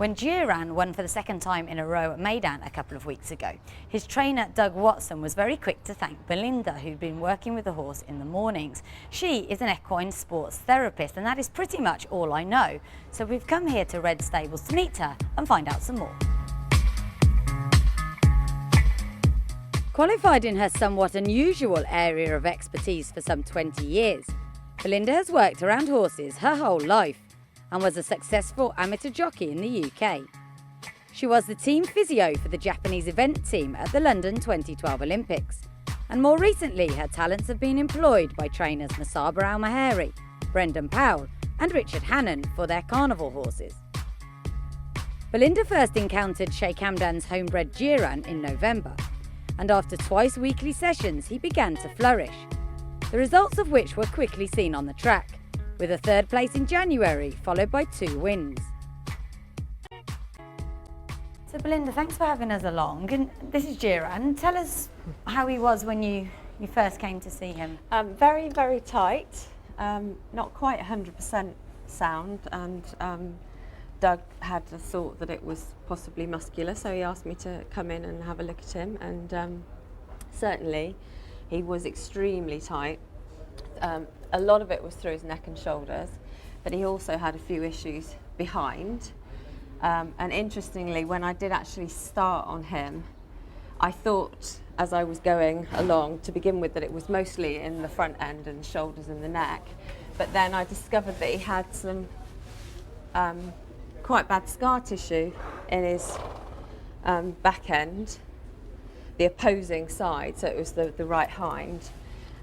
when Duran won for the second time in a row at Meydan a couple of weeks ago. His trainer Doug Watson was very quick to thank Belinda, who'd been working with the horse in the mornings. She is an equine sports therapist, and that is pretty much all I know. So we've come here to Red Stables to meet her and find out some more. Qualified in her somewhat unusual area of expertise for some 20 years, Belinda has worked around horses her whole life and was a successful amateur jockey in the UK. She was the team physio for the Japanese event team at the London 2012 Olympics, and more recently her talents have been employed by trainers Masaba Al-Mahari, Brendan Powell and Richard Hannon for their carnival horses. Belinda first encountered Sheikh Hamdan's homebred Duran in November, and after twice weekly sessions he began to flourish, the results of which were quickly seen on the track, with a third place in January followed by 2 wins. So Belinda, thanks for having us along, and this is Duran. Tell us how he was when you first came to see him. Very, very tight, not quite 100% sound, and Doug had the thought that it was possibly muscular, so he asked me to come in and have a look at him, and certainly he was extremely tight. A lot of it was through his neck and shoulders, but he also had a few issues behind. And interestingly, when I did actually start on him, I thought as I was going along to begin with that it was mostly in the front end and shoulders and the neck, but then I discovered that he had some quite bad scar tissue in his back end, the opposing side, so it was the right hind.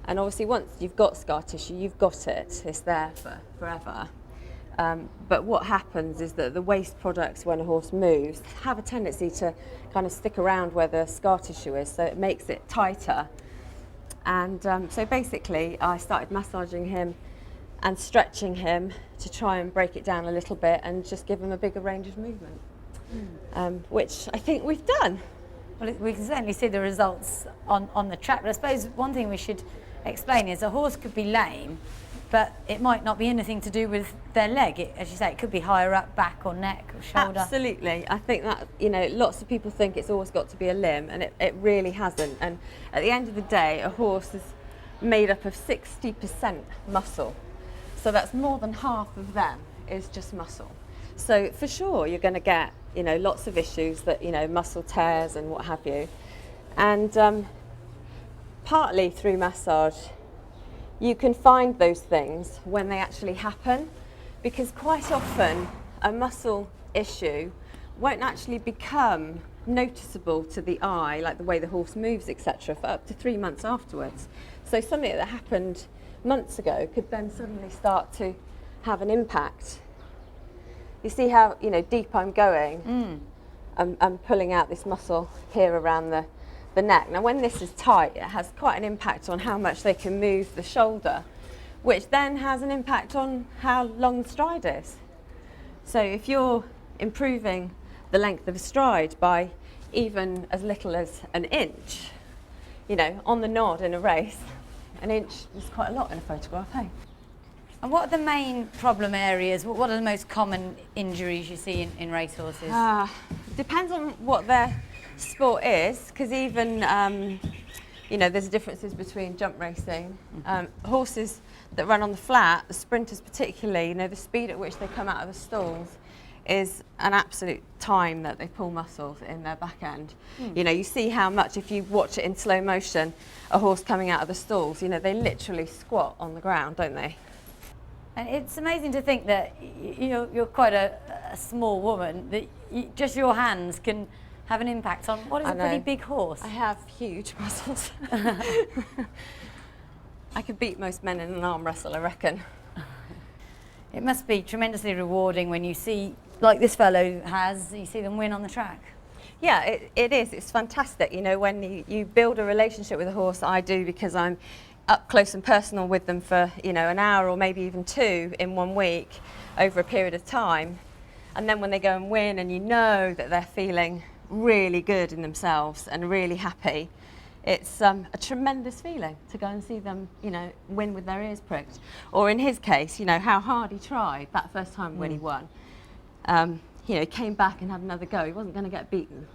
And obviously once you've got scar tissue, you've got it, it's there for forever. But what happens is that the waste products when a horse moves have a tendency to kind of stick around where the scar tissue is, so it makes it tighter. And so basically I started massaging him and stretching him to try and break it down a little bit and just give him a bigger range of movement, which I think we've done. Well, we can certainly see the results on the track, but I suppose one thing we should explain is a horse could be lame, but it might not be anything to do with their leg. As you say, it could be higher up, back or neck or shoulder. Absolutely. I think that, you know, lots of people think it's always got to be a limb, and it really hasn't. And at the end of the day, a horse is made up of 60% muscle. So that's more than half of them is just muscle. So for sure, you're going to get, you know, lots of issues that, you know, muscle tears and what have you. And partly through massage, you can find those things when they actually happen, because quite often a muscle issue won't actually become noticeable to the eye, like the way the horse moves, etc., for up to 3 months afterwards. So something that happened months ago could then suddenly start to have an impact. You see how, you know, deep I'm going? I'm pulling out this muscle here around the neck. Now when this is tight, it has quite an impact on how much they can move the shoulder, which then has an impact on how long the stride is. So if you're improving the length of a stride by even as little as an inch, you know, on the nod in a race, an inch is quite a lot in a photograph, hey? And what are the main problem areas? What are the most common injuries you see in racehorses? Depends on what their sport is, because even, you know, there's differences between jump racing. Horses that run on the flat, the sprinters particularly, you know, the speed at which they come out of the stalls is an absolute time that they pull muscles in their back end. You know, you see how much, if you watch it in slow motion, a horse coming out of the stalls, you know, they literally squat on the ground, don't they? And it's amazing to think that you're quite a small woman, that just your hands can have an impact on what is a pretty big horse. I have huge muscles. I could beat most men in an arm wrestle, I reckon. It must be tremendously rewarding when you see, like this fellow has, you see them win on the track. Yeah, it is. It's fantastic. You know, when you build a relationship with a horse, I do, because I'm up close and personal with them for, you know, an hour or maybe even 2 in 1 week over a period of time. And then when they go and win and you know that they're feeling really good in themselves and really happy, it's a tremendous feeling to go and see them, you know, win with their ears pricked. Or in his case, you know, how hard he tried that first time when he won. you know, came back and had another go, he wasn't going to get beaten.